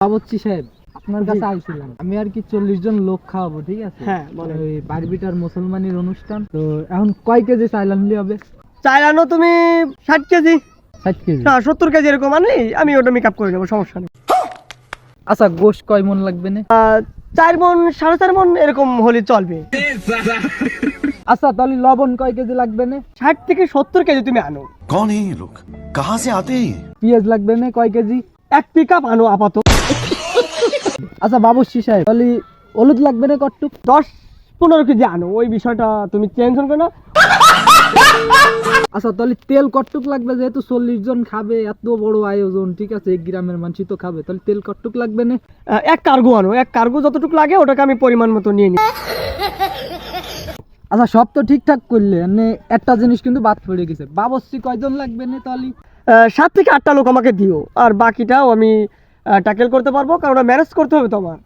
বাবুর্চি সাহেব, আপনার কাছে আইছিলাম। আমি আর কি 40 জন লোক খাওয়াবো, ঠিক আছে? হ্যাঁ, বলেন। ওই বারবিটার মুসলমানের অনুষ্ঠান তো। এখন কয় কেজি চাইল আনলে হবে? চাইল আনো তুমি 60 কেজি, 60 কেজি। না 70 কেজি এরকম আনলেই আমি ওটা মেকআপ করে দেবো, সমস্যা নেই। আচ্ছা, গোশত কয় মন লাগবে না? 4 মন 4.5 মন এরকম হলে চলবে। আচ্ছা, তাহলে লবণ কয় কেজি লাগবে না? 60 থেকে 70 কেজি তুমি আনো। कौन है ये लोग, कहाँ से आते हैं? পেঁয়াজ লাগবে না কয় কেজি? 1 পিকআপ আনো আপাতত। আচ্ছা বাবুর্চি সাহেব, তাহলে হলুদ লাগবে না কটটুক? 10-15 কেজি আনো, ওই বিষয়টা তুমি টেনশন করো না। আচ্ছা, তাহলে তেল কটটুক লাগবে? যেহেতু 40 জন খাবে, এত বড় আয়োজন, ঠিক আছে, 1 গ্রামের মানুষ তো খাবে, তাহলে তেল কটটুক লাগবে না? 1 কার্গো আনো, 1 কার্গো যতটুকু লাগে ওটাকে আমি পরিমাণ মতো নিয়ে নিই। আচ্ছা, সব তো ঠিকঠাক করলে, মানে একটা জিনিস কিন্তু বাদ পড়ে গেছে। বাবুর্চি কয়জন লাগবে না তাহলে? 7 থেকে 8টা লোক আমাকে দিও, আর বাকিটাও আমি ট্যাকেল করতে পারবো, কারণ ওটা ম্যানেজ করতে হবে তোমার।